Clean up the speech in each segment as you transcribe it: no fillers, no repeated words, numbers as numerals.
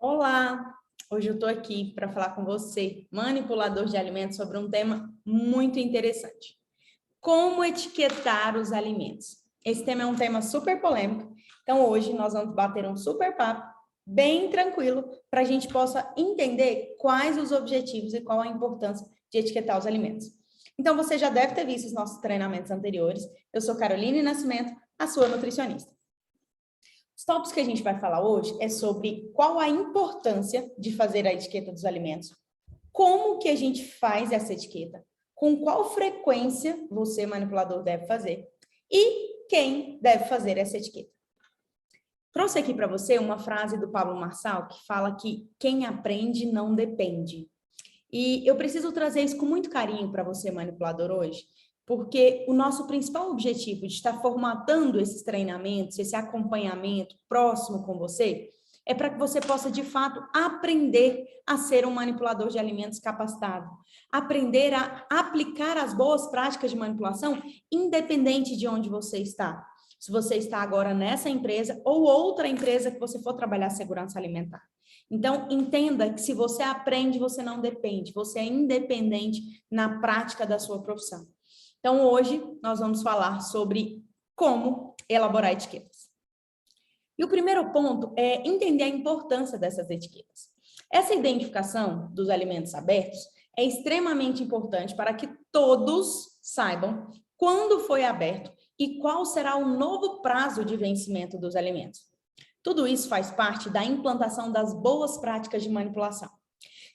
Olá! Hoje eu estou aqui para falar com você, manipulador de alimentos, sobre um tema muito interessante. Como etiquetar os alimentos? Esse tema é um tema super polêmico, então hoje nós vamos bater um super papo, bem tranquilo, para a gente possa entender quais os objetivos e qual a importância de etiquetar os alimentos. Então você já deve ter visto os nossos treinamentos anteriores. Eu sou Caroline Nascimento, a sua nutricionista. Os tópicos que a gente vai falar hoje é sobre qual a importância de fazer a etiqueta dos alimentos, como que a gente faz essa etiqueta, com qual frequência você, manipulador, deve fazer e quem deve fazer essa etiqueta. Trouxe aqui para você uma frase do Pablo Marçal que fala que quem aprende não depende. E eu preciso trazer isso com muito carinho para você, manipulador, hoje, porque o nosso principal objetivo de estar formatando esses treinamentos, esse acompanhamento próximo com você, é para que você possa, de fato, aprender a ser um manipulador de alimentos capacitado, aprender a aplicar as boas práticas de manipulação, independente de onde você está. Se você está agora nessa empresa ou outra empresa que você for trabalhar segurança alimentar. Então, entenda que se você aprende, você não depende, você é independente na prática da sua profissão. Então, hoje, nós vamos falar sobre como elaborar etiquetas. E o primeiro ponto é entender a importância dessas etiquetas. Essa identificação dos alimentos abertos é extremamente importante para que todos saibam quando foi aberto e qual será o novo prazo de vencimento dos alimentos. Tudo isso faz parte da implantação das boas práticas de manipulação.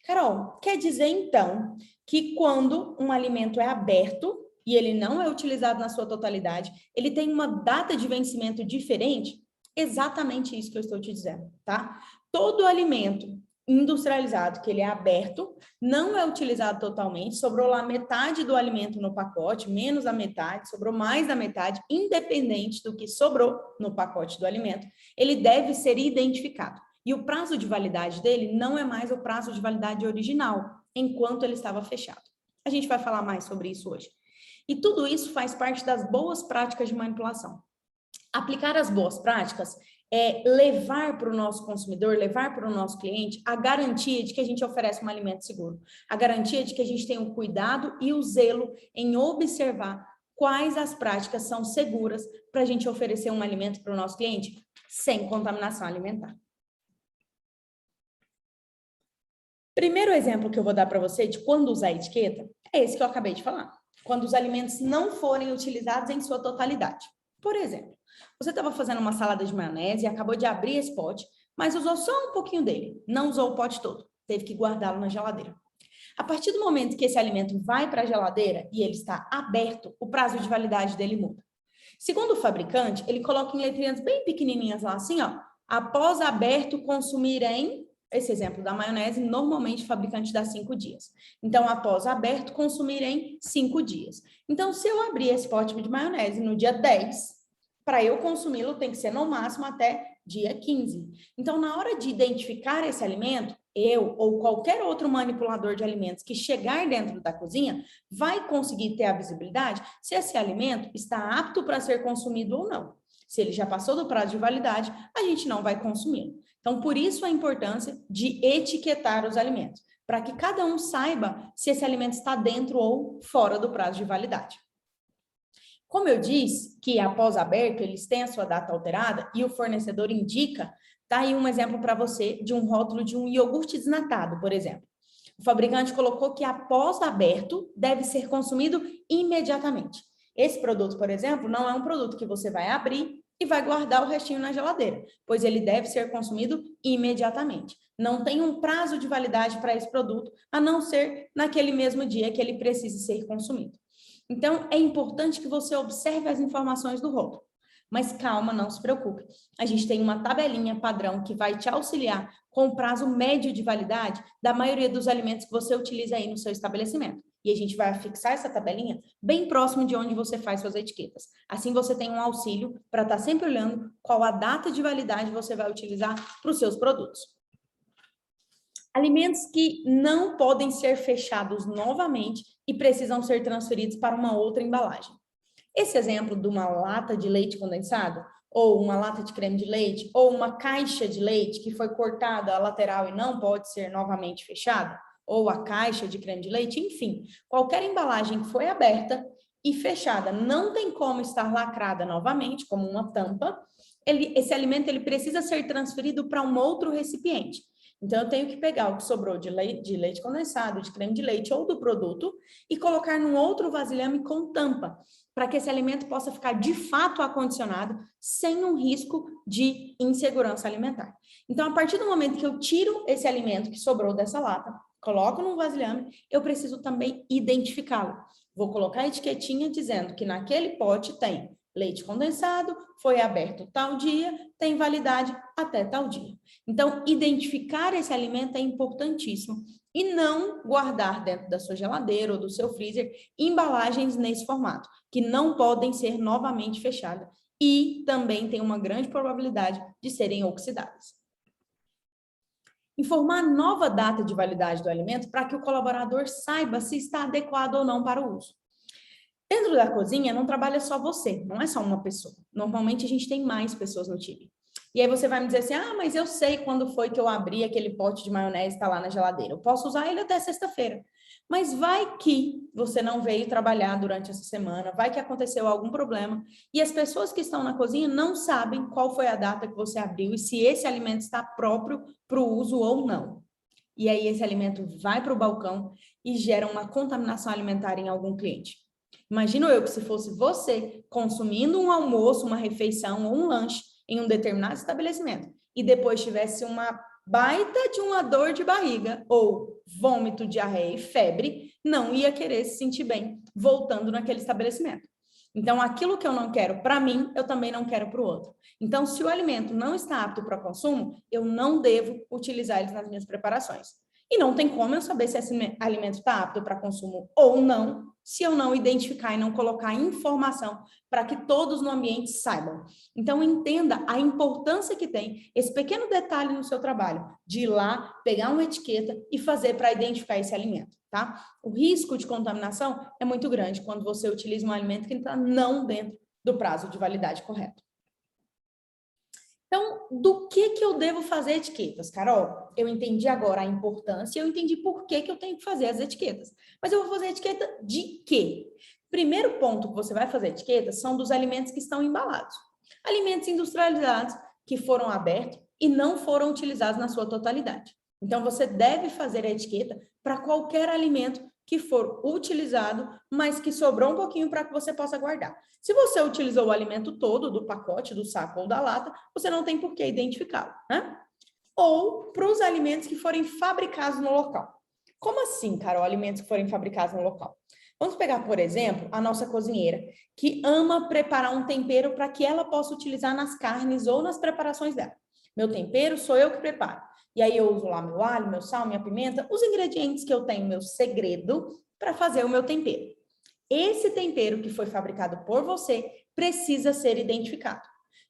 Carol, quer dizer então que quando um alimento é aberto e ele não é utilizado na sua totalidade, ele tem uma data de vencimento diferente? Exatamente isso que eu estou te dizendo, tá? Todo alimento industrializado que ele é aberto, não é utilizado totalmente, sobrou lá metade do alimento no pacote, menos a metade, sobrou mais da metade, independente do que sobrou no pacote do alimento, ele deve ser identificado. E o prazo de validade dele não é mais o prazo de validade original, enquanto ele estava fechado. A gente vai falar mais sobre isso hoje. E tudo isso faz parte das boas práticas de manipulação. Aplicar as boas práticas é levar para o nosso consumidor, levar para o nosso cliente a garantia de que a gente oferece um alimento seguro, a garantia de que a gente tem o cuidado e o zelo em observar quais as práticas são seguras para a gente oferecer um alimento para o nosso cliente sem contaminação alimentar. Primeiro exemplo que eu vou dar para você de quando usar a etiqueta é esse que eu acabei de falar, quando os alimentos não forem utilizados em sua totalidade. Por exemplo, você estava fazendo uma salada de maionese e acabou de abrir esse pote, mas usou só um pouquinho dele, não usou o pote todo, teve que guardá-lo na geladeira. A partir do momento que esse alimento vai para a geladeira e ele está aberto, o prazo de validade dele muda. Segundo o fabricante, ele coloca em letrinhas bem pequenininhas lá, assim, ó, após aberto, consumir em... Esse exemplo da maionese, normalmente o fabricante dá 5 dias. Então, após aberto, consumir em 5 dias. Então, se eu abrir esse pote de maionese no dia 10, para eu consumi-lo tem que ser no máximo até dia 15. Então, na hora de identificar esse alimento, eu ou qualquer outro manipulador de alimentos que chegar dentro da cozinha vai conseguir ter a visibilidade se esse alimento está apto para ser consumido ou não. Se ele já passou do prazo de validade, a gente não vai consumi-lo. Então, por isso a importância de etiquetar os alimentos, para que cada um saiba se esse alimento está dentro ou fora do prazo de validade. Como eu disse que após aberto eles têm a sua data alterada e o fornecedor indica, tá aí um exemplo para você de um rótulo de um iogurte desnatado, por exemplo. O fabricante colocou que após aberto deve ser consumido imediatamente. Esse produto, por exemplo, não é um produto que você vai abrir e vai guardar o restinho na geladeira, pois ele deve ser consumido imediatamente. Não tem um prazo de validade para esse produto, a não ser naquele mesmo dia que ele precise ser consumido. Então, é importante que você observe as informações do rótulo. Mas calma, não se preocupe. A gente tem uma tabelinha padrão que vai te auxiliar com o prazo médio de validade da maioria dos alimentos que você utiliza aí no seu estabelecimento. E a gente vai fixar essa tabelinha bem próximo de onde você faz suas etiquetas. Assim você tem um auxílio para estar sempre olhando qual a data de validade você vai utilizar para os seus produtos. Alimentos que não podem ser fechados novamente e precisam ser transferidos para uma outra embalagem. Esse exemplo de uma lata de leite condensado ou uma lata de creme de leite, ou uma caixa de leite que foi cortada a lateral e não pode ser novamente fechada, ou a caixa de creme de leite, enfim, qualquer embalagem que foi aberta e fechada, não tem como estar lacrada novamente, como uma tampa, esse alimento ele precisa ser transferido para um outro recipiente. Então, eu tenho que pegar o que sobrou de leite condensado, de creme de leite ou do produto e colocar num outro vasilhame com tampa, para que esse alimento possa ficar de fato acondicionado, sem um risco de insegurança alimentar. Então, a partir do momento que eu tiro esse alimento que sobrou dessa lata, coloco num vasilhame, eu preciso também identificá-lo. Vou colocar a etiquetinha dizendo que naquele pote tem leite condensado, foi aberto tal dia, tem validade até tal dia. Então, identificar esse alimento é importantíssimo e não guardar dentro da sua geladeira ou do seu freezer embalagens nesse formato, que não podem ser novamente fechadas e também tem uma grande probabilidade de serem oxidadas. Informar a nova data de validade do alimento para que o colaborador saiba se está adequado ou não para o uso. Dentro da cozinha, não trabalha só você, não é só uma pessoa. Normalmente, a gente tem mais pessoas no time. E aí você vai me dizer assim, mas eu sei quando foi que eu abri aquele pote de maionese, está lá na geladeira. Eu posso usar ele até sexta-feira. Mas vai que você não veio trabalhar durante essa semana, vai que aconteceu algum problema, e as pessoas que estão na cozinha não sabem qual foi a data que você abriu e se esse alimento está próprio para o uso ou não. E aí esse alimento vai para o balcão e gera uma contaminação alimentar em algum cliente. Imagino eu que se fosse você consumindo um almoço, uma refeição ou um lanche em um determinado estabelecimento e depois tivesse uma baita de uma dor de barriga ou vômito, diarreia e febre, não ia querer se sentir bem voltando naquele estabelecimento. Então, aquilo que eu não quero para mim, eu também não quero para o outro. Então, se o alimento não está apto para consumo, eu não devo utilizar ele nas minhas preparações. E não tem como eu saber se esse alimento está apto para consumo ou não, se eu não identificar e não colocar informação para que todos no ambiente saibam. Então, entenda a importância que tem esse pequeno detalhe no seu trabalho, de ir lá, pegar uma etiqueta e fazer para identificar esse alimento, tá? O risco de contaminação é muito grande quando você utiliza um alimento que está não dentro do prazo de validade correto. Então, do que eu devo fazer etiquetas, Carol? Eu entendi agora a importância, eu entendi por que eu tenho que fazer as etiquetas. Mas eu vou fazer etiqueta de quê? Primeiro ponto que você vai fazer etiquetas são dos alimentos que estão embalados. Alimentos industrializados que foram abertos e não foram utilizados na sua totalidade. Então, você deve fazer a etiqueta para qualquer alimento que for utilizado, mas que sobrou um pouquinho para que você possa guardar. Se você utilizou o alimento todo do pacote, do saco ou da lata, você não tem por que identificá-lo, né? Ou para os alimentos que forem fabricados no local. Como assim, Carol, alimentos que forem fabricados no local? Vamos pegar, por exemplo, a nossa cozinheira, que ama preparar um tempero para que ela possa utilizar nas carnes ou nas preparações dela. Meu tempero sou eu que preparo. E aí eu uso lá meu alho, meu sal, minha pimenta, os ingredientes que eu tenho, meu segredo, para fazer o meu tempero. Esse tempero que foi fabricado por você precisa ser identificado.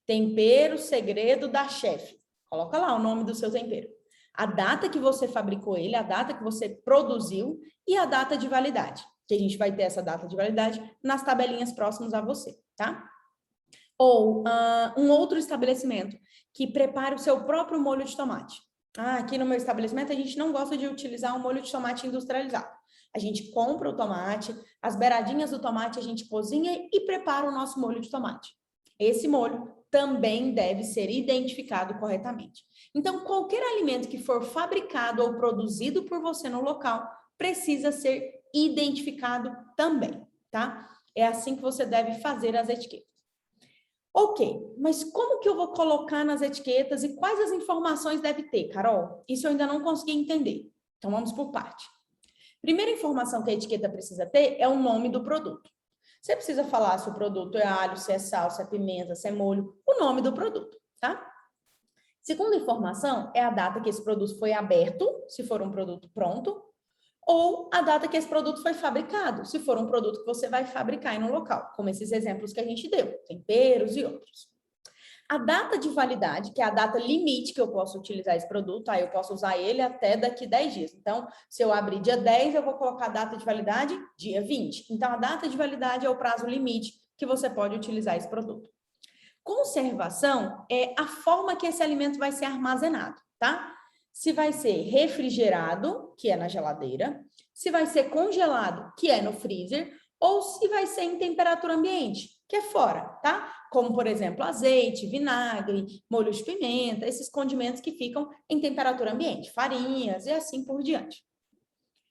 Tempero segredo da chefe. Coloca lá o nome do seu tempero. A data que você fabricou ele, a data que você produziu e a data de validade. Que a gente vai ter essa data de validade nas tabelinhas próximas a você, tá? Ou um outro estabelecimento que prepara o seu próprio molho de tomate. Aqui no meu estabelecimento a gente não gosta de utilizar o molho de tomate industrializado. A gente compra o tomate, as beiradinhas do tomate a gente cozinha e prepara o nosso molho de tomate. Esse molho também deve ser identificado corretamente. Então, qualquer alimento que for fabricado ou produzido por você no local precisa ser identificado também, tá? É assim que você deve fazer as etiquetas. Ok, mas como que eu vou colocar nas etiquetas e quais as informações deve ter, Carol? Isso eu ainda não consegui entender. Então, vamos por parte. Primeira informação que a etiqueta precisa ter é o nome do produto. Você precisa falar se o produto é alho, se é sal, se é pimenta, se é molho, o nome do produto, tá? Segunda informação é a data que esse produto foi aberto, se for um produto pronto, ou a data que esse produto foi fabricado, se for um produto que você vai fabricar em um local, como esses exemplos que a gente deu, temperos e outros. A data de validade, que é a data limite que eu posso utilizar esse produto, eu posso usar ele até daqui 10 dias. Então, se eu abrir dia 10, eu vou colocar a data de validade dia 20. Então, a data de validade é o prazo limite que você pode utilizar esse produto. Conservação é a forma que esse alimento vai ser armazenado, tá? Se vai ser refrigerado, que é na geladeira, se vai ser congelado, que é no freezer, ou se vai ser em temperatura ambiente, que é fora, tá? Como, por exemplo, azeite, vinagre, molho de pimenta, esses condimentos que ficam em temperatura ambiente, farinhas e assim por diante.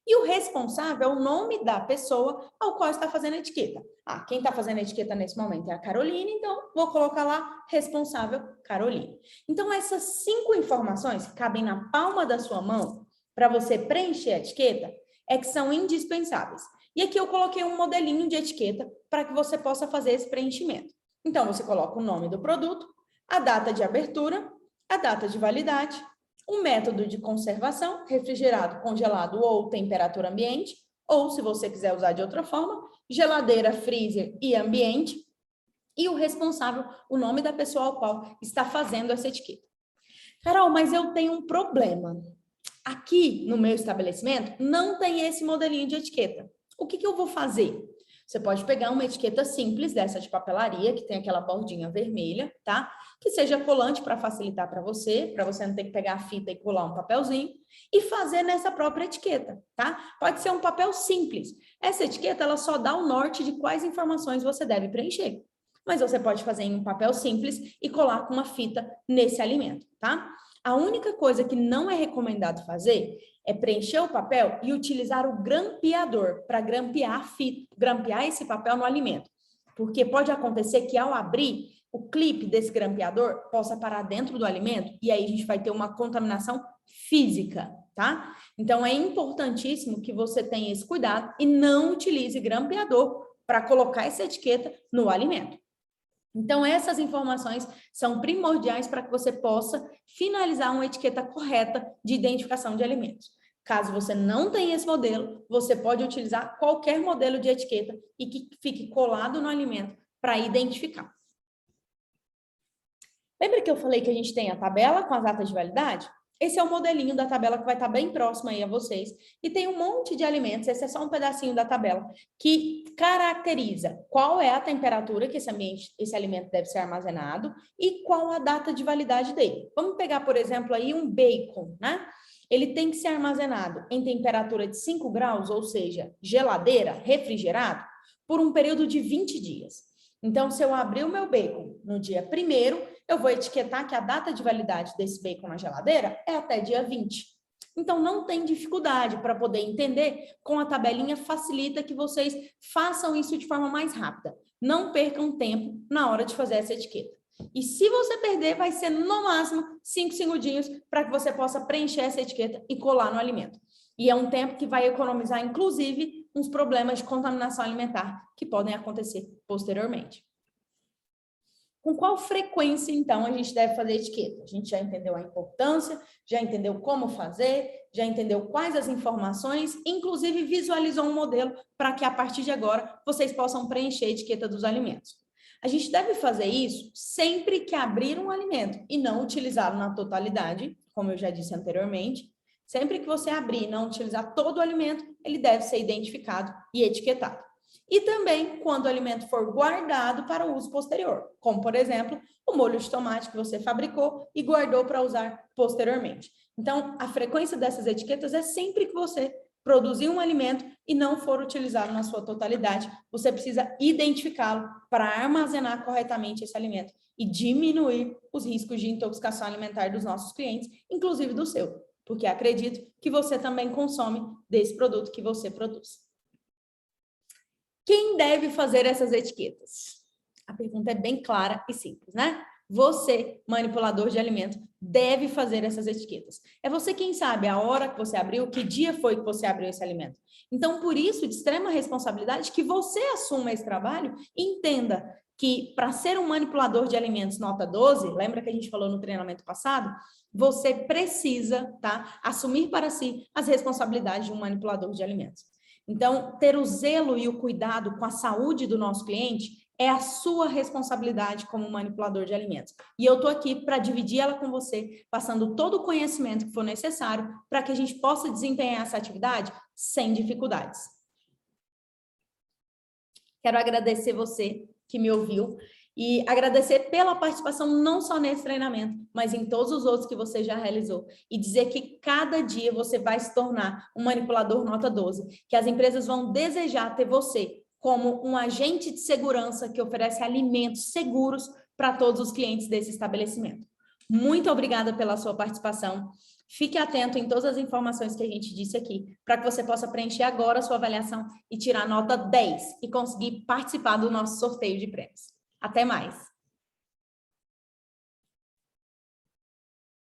E o responsável é o nome da pessoa ao qual está fazendo a etiqueta. Ah, quem está fazendo a etiqueta nesse momento é a Caroline, então vou colocar lá responsável Caroline. Então, essas 5 informações que cabem na palma da sua mão para você preencher a etiqueta é que são indispensáveis. E aqui eu coloquei um modelinho de etiqueta para que você possa fazer esse preenchimento. Então, você coloca o nome do produto, a data de abertura, a data de validade, um método de conservação, refrigerado, congelado ou temperatura ambiente, ou, se você quiser usar de outra forma, geladeira, freezer e ambiente, e o responsável, o nome da pessoa ao qual está fazendo essa etiqueta. Carol, mas eu tenho um problema. Aqui no meu estabelecimento não tem esse modelinho de etiqueta. O que eu vou fazer? Você pode pegar uma etiqueta simples dessa de papelaria, que tem aquela bordinha vermelha, tá? Que seja colante para facilitar para você não ter que pegar a fita e colar um papelzinho, e fazer nessa própria etiqueta, tá? Pode ser um papel simples. Essa etiqueta, ela só dá o norte de quais informações você deve preencher. Mas você pode fazer em um papel simples e colar com uma fita nesse alimento, tá? A única coisa que não é recomendado fazer é preencher o papel e utilizar o grampeador para grampear esse papel no alimento. Porque pode acontecer que ao abrir, o clipe desse grampeador possa parar dentro do alimento e aí a gente vai ter uma contaminação física, tá? Então é importantíssimo que você tenha esse cuidado e não utilize grampeador para colocar essa etiqueta no alimento. Então, essas informações são primordiais para que você possa finalizar uma etiqueta correta de identificação de alimentos. Caso você não tenha esse modelo, você pode utilizar qualquer modelo de etiqueta e que fique colado no alimento para identificar. Lembra que eu falei que a gente tem a tabela com as datas de validade? Esse é o modelinho da tabela que vai estar bem próximo aí a vocês. E tem um monte de alimentos, esse é só um pedacinho da tabela, que caracteriza qual é a temperatura que esse alimento deve ser armazenado e qual a data de validade dele. Vamos pegar, por exemplo, aí um bacon, né? Ele tem que ser armazenado em temperatura de 5 graus, ou seja, geladeira, refrigerado, por um período de 20 dias. Então, se eu abrir o meu bacon no dia 1º, eu vou etiquetar que a data de validade desse bacon na geladeira é até dia 20. Então, não tem dificuldade para poder entender, com a tabelinha facilita que vocês façam isso de forma mais rápida. Não percam tempo na hora de fazer essa etiqueta. E se você perder, vai ser no máximo 5 segundinhos para que você possa preencher essa etiqueta e colar no alimento. E é um tempo que vai economizar, inclusive, uns problemas de contaminação alimentar que podem acontecer posteriormente. Com qual frequência, então, a gente deve fazer etiqueta? A gente já entendeu a importância, já entendeu como fazer, já entendeu quais as informações, inclusive visualizou um modelo para que, a partir de agora, vocês possam preencher a etiqueta dos alimentos. A gente deve fazer isso sempre que abrir um alimento e não utilizá-lo na totalidade, como eu já disse anteriormente. Sempre que você abrir e não utilizar todo o alimento, ele deve ser identificado e etiquetado. E também quando o alimento for guardado para uso posterior, como, por exemplo, o molho de tomate que você fabricou e guardou para usar posteriormente. Então, a frequência dessas etiquetas é sempre que você produzir um alimento e não for utilizado na sua totalidade, você precisa identificá-lo para armazenar corretamente esse alimento e diminuir os riscos de intoxicação alimentar dos nossos clientes, inclusive do seu, porque acredito que você também consome desse produto que você produz. Quem deve fazer essas etiquetas? A pergunta é bem clara e simples, né? Você, manipulador de alimento, deve fazer essas etiquetas. É você quem sabe a hora que você abriu, que dia foi que você abriu esse alimento. Então, por isso, de extrema responsabilidade, que você assuma esse trabalho e entenda que para ser um manipulador de alimentos nota 12, lembra que a gente falou no treinamento passado? Você precisa, tá, assumir para si as responsabilidades de um manipulador de alimentos. Então, ter o zelo e o cuidado com a saúde do nosso cliente é a sua responsabilidade como manipulador de alimentos. E eu estou aqui para dividir ela com você, passando todo o conhecimento que for necessário para que a gente possa desempenhar essa atividade sem dificuldades. Quero agradecer você que me ouviu E agradecer pela participação não só nesse treinamento, mas em todos os outros que você já realizou. E dizer que cada dia você vai se tornar um manipulador nota 12, que as empresas vão desejar ter você como um agente de segurança que oferece alimentos seguros para todos os clientes desse estabelecimento. Muito obrigada pela sua participação. Fique atento em todas as informações que a gente disse aqui, para que você possa preencher agora a sua avaliação e tirar nota 10 e conseguir participar do nosso sorteio de prêmios. Até mais!